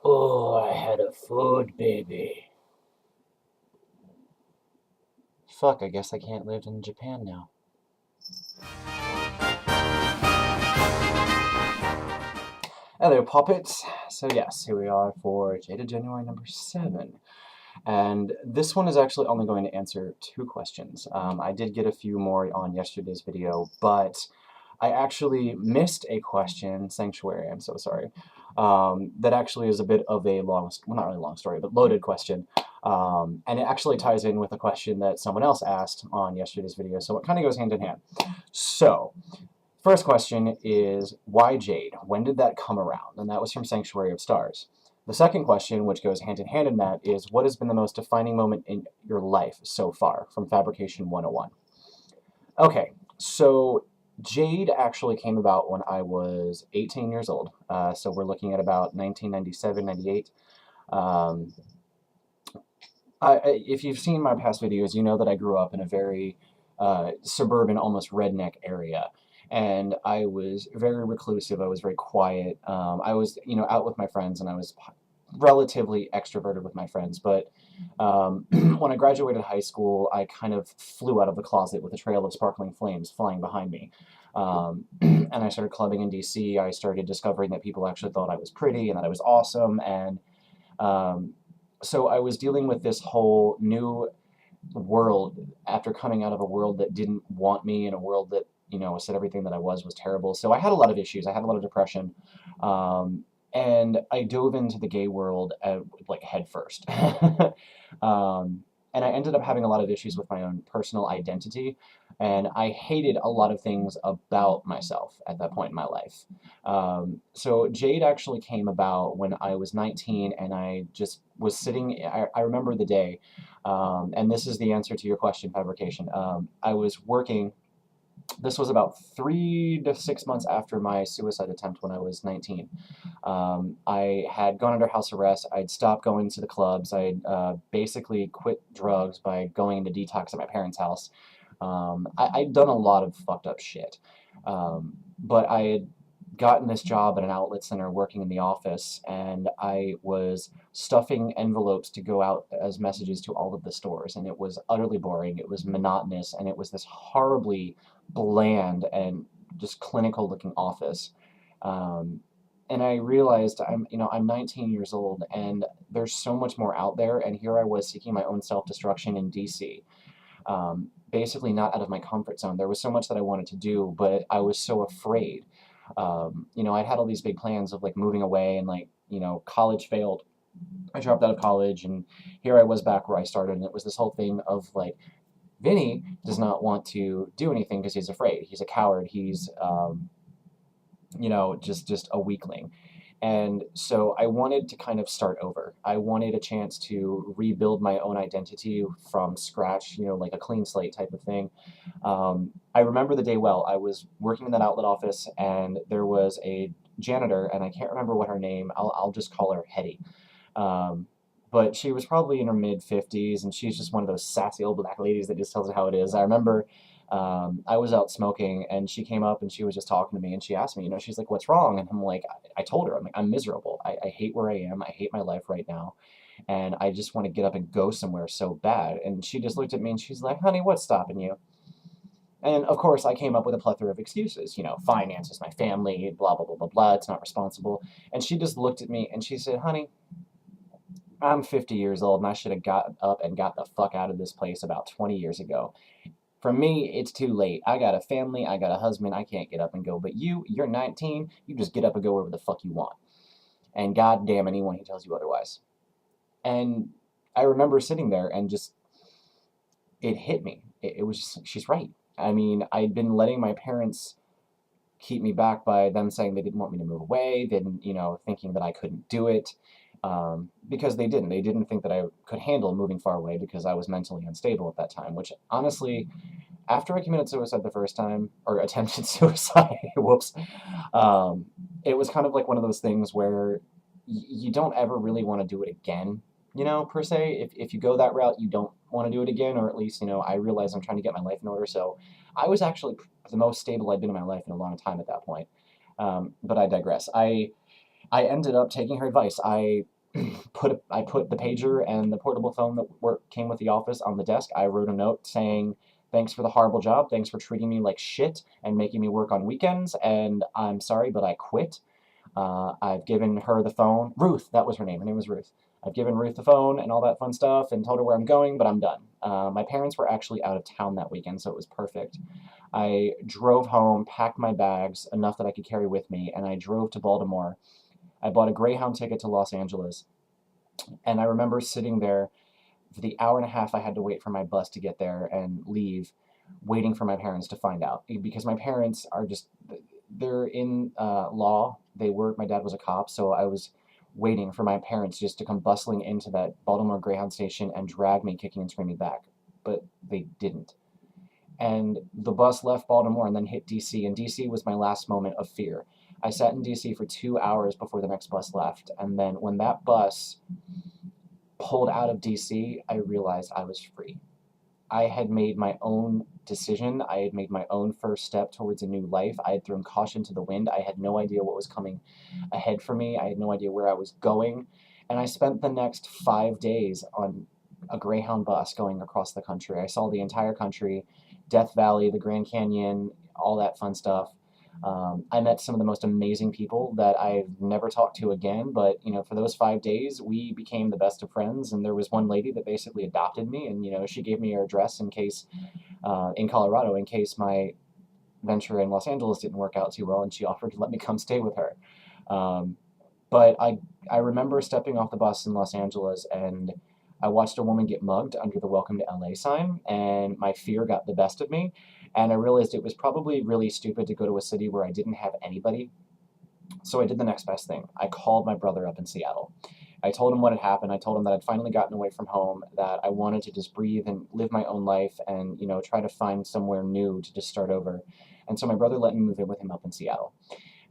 Oh, I had a food baby. Fuck, I guess I can't live in Japan now. Hello, Poppets. So yes, here we are for Jaded January number 7. And this one is actually only going to answer 2 questions. I did get a few more on yesterday's video, but I actually missed a question, Sanctuary, I'm so sorry, that actually is a bit of a long, well, not really long story, but loaded question. And it actually ties in with a question that someone else asked on yesterday's video, so it kind of goes hand in hand. So, first question is, why Jade? When did that come around? And that was from Sanctuary of Stars. The second question, which goes hand in hand in that, is what has been the most defining moment in your life so far, from Fabrication 101? Okay, so Jade actually came about when I was 18 years old. So we're looking at about 1997, 98. Um, if you've seen my past videos, you know that I grew up in a very suburban, almost redneck area. And I was very reclusive. I was very quiet. I was, out with my friends, and I was relatively extroverted with my friends. But when I graduated high school, I kind of flew out of the closet with a trail of sparkling flames flying behind me. And I started clubbing in DC. I started discovering that people actually thought I was pretty and that I was awesome. And um, so I was dealing with this whole new world after coming out of a world that didn't want me, and a world that said everything that I was terrible. So I had a lot of issues. I had a lot of depression, and I dove into the gay world like head first. And I ended up having a lot of issues with my own personal identity, and I hated a lot of things about myself at that point in my life. So Jade actually came about when I was 19, and I just was sitting. I remember the day, and this is the answer to your question, Fabrication. I was working. This was about 3 to 6 months after my suicide attempt when I was 19. I had gone under house arrest. I'd stopped going to the clubs. I'd basically quit drugs by going into detox at my parents' house. I'd done a lot of fucked up shit. But I had gotten this job at an outlet center working in the office, and I was stuffing envelopes to go out as messages to all of the stores, and it was utterly boring, it was monotonous, and it was this horribly bland and just clinical looking office. Um, and I realized I'm 19 years old, and there's so much more out there, and here I was seeking my own self-destruction in DC. Basically not out of my comfort zone. There was so much that I wanted to do, but I was so afraid. I'd had all these big plans of like moving away, and like, college failed. I dropped out of college, and here I was back where I started, and it was this whole thing of like, Vinny does not want to do anything because he's afraid. He's a coward. He's, just a weakling. And so I wanted to kind of start over. I wanted a chance to rebuild my own identity from scratch, like a clean slate type of thing. I remember the day well. I was working in that outlet office, and there was a janitor, and I can't remember what her name. I'll just call her Hetty. Um, but she was probably in her mid 50s, and she's just one of those sassy old black ladies that just tells it how it is. I remember I was out smoking, and she came up, and she was just talking to me, and she asked me, she's like, "What's wrong?" And I'm like, I told her, I'm like, "I'm miserable. I hate where I am. I hate my life right now. And I just want to get up and go somewhere so bad." And she just looked at me, and she's like, "Honey, what's stopping you?" And of course, I came up with a plethora of excuses, finances, my family, blah, blah, blah, blah, blah, it's not responsible. And she just looked at me, and she said, "Honey, I'm 50 years old, and I should have got up and got the fuck out of this place about 20 years ago. For me, it's too late. I got a family, I got a husband, I can't get up and go. But you're 19, you just get up and go wherever the fuck you want. And god damn anyone who tells you otherwise." And I remember sitting there, and just, it hit me. It was just, she's right. I mean, I'd been letting my parents keep me back by them saying they didn't want me to move away, then, thinking that I couldn't do it. Because they didn't. They didn't think that I could handle moving far away because I was mentally unstable at that time, which honestly, after I committed suicide the first time, or attempted suicide, whoops, it was kind of like one of those things where you don't ever really want to do it again, per se. If you go that route, you don't want to do it again, or at least, I realize I'm trying to get my life in order. So I was actually the most stable I'd been in my life in a long time at that point. But I digress. I ended up taking her advice. I put the pager and the portable phone that came with the office on the desk. I wrote a note saying, "Thanks for the horrible job. Thanks for treating me like shit and making me work on weekends. And I'm sorry, but I quit." I've given her the phone. Ruth, that was her name. Her name was Ruth. I've given Ruth the phone and all that fun stuff and told her where I'm going, but I'm done. My parents were actually out of town that weekend, so it was perfect. I drove home, packed my bags, enough that I could carry with me, and I drove to Baltimore. I bought a Greyhound ticket to Los Angeles, and I remember sitting there for the hour and a half I had to wait for my bus to get there and leave, waiting for my parents to find out. Because my parents are just, they're in law. My dad was a cop, so I was waiting for my parents just to come bustling into that Baltimore Greyhound station and drag me kicking and screaming back. But they didn't. And the bus left Baltimore and then hit DC, and DC was my last moment of fear. I sat in DC for 2 hours before the next bus left, and then when that bus pulled out of DC, I realized I was free. I had made my own decision. I had made my own first step towards a new life. I had thrown caution to the wind. I had no idea what was coming ahead for me. I had no idea where I was going. And I spent the next 5 days on a Greyhound bus going across the country. I saw the entire country, Death Valley, the Grand Canyon, all that fun stuff. I met some of the most amazing people that I've never talked to again, but for those 5 days, we became the best of friends. And there was one lady that basically adopted me, and she gave me her address in case, in Colorado, in case my venture in Los Angeles didn't work out too well, and she offered to let me come stay with her. But I remember stepping off the bus in Los Angeles, and I watched a woman get mugged under the Welcome to LA sign, and my fear got the best of me. And I realized it was probably really stupid to go to a city where I didn't have anybody. So I did the next best thing. I called my brother up in Seattle. I told him what had happened. I told him that I'd finally gotten away from home, that I wanted to just breathe and live my own life and, try to find somewhere new to just start over. And so my brother let me move in with him up in Seattle.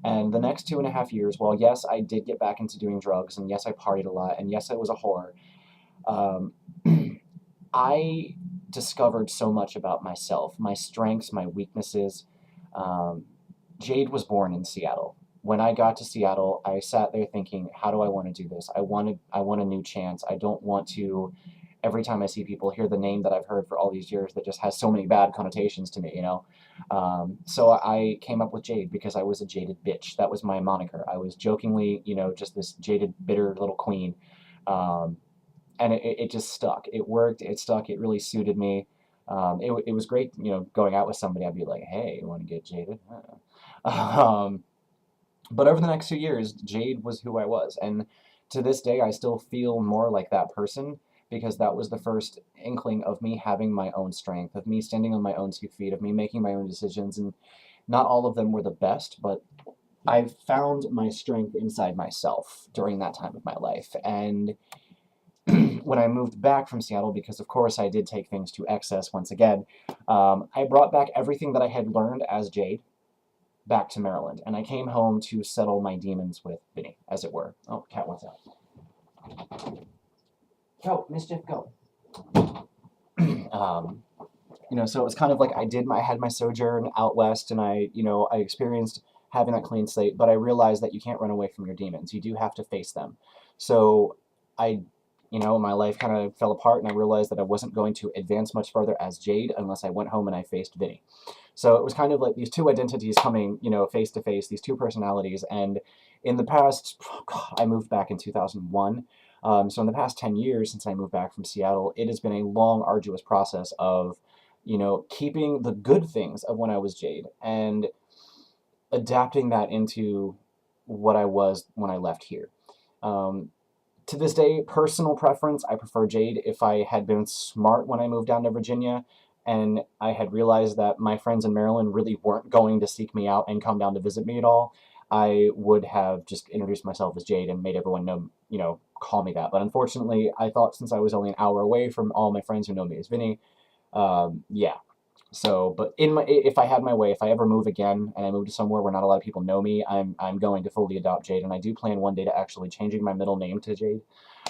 And the next 2.5 years, well, yes, I did get back into doing drugs, and yes, I partied a lot, and yes, I was a whore. Um, I discovered so much about myself, my strengths, my weaknesses. Jade was born in Seattle. When I got to Seattle, I sat there thinking, how do I want to do this? I want a new chance. I don't want to, every time I see people, hear the name that I've heard for all these years that just has so many bad connotations to me, So I came up with Jade because I was a jaded bitch. That was my moniker. I was jokingly, just this jaded, bitter little queen. And it just stuck. It worked. It stuck. It really suited me. It was great, going out with somebody. I'd be like, "Hey, you want to get jaded?" But over the next 2 years, Jade was who I was, and to this day, I still feel more like that person because that was the first inkling of me having my own strength, of me standing on my own 2 feet, of me making my own decisions, and not all of them were the best, but I found my strength inside myself during that time of my life, and when I moved back from Seattle, because of course I did take things to excess once again, I brought back everything that I had learned as Jade back to Maryland, and I came home to settle my demons with Vinny, as it were. Oh, cat wants out. Go, mischief, go. So it was kind of like I had my sojourn out west, and I experienced having that clean slate, but I realized that you can't run away from your demons. You do have to face them. So my life kind of fell apart, and I realized that I wasn't going to advance much further as Jade unless I went home and I faced Vinny. So it was kind of like these two identities coming, face to face, these two personalities. And in the past, I moved back in 2001. So in the past 10 years since I moved back from Seattle, it has been a long, arduous process of, keeping the good things of when I was Jade and adapting that into what I was when I left here. To this day, personal preference, I prefer Jade. If I had been smart when I moved down to Virginia and I had realized that my friends in Maryland really weren't going to seek me out and come down to visit me at all, I would have just introduced myself as Jade and made everyone know, call me that. But unfortunately, I thought since I was only an hour away from all my friends who know me as Vinny, yeah. So, but if I had my way, if I ever move again and I move to somewhere where not a lot of people know me, I'm going to fully adopt Jade, and I do plan one day to actually changing my middle name to Jade,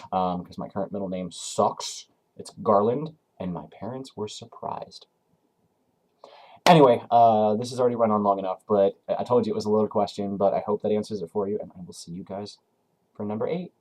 because my current middle name sucks. It's Garland, and my parents were surprised. Anyway, this has already run on long enough, but I told you it was a loaded question, but I hope that answers it for you, and I will see you guys for number 8.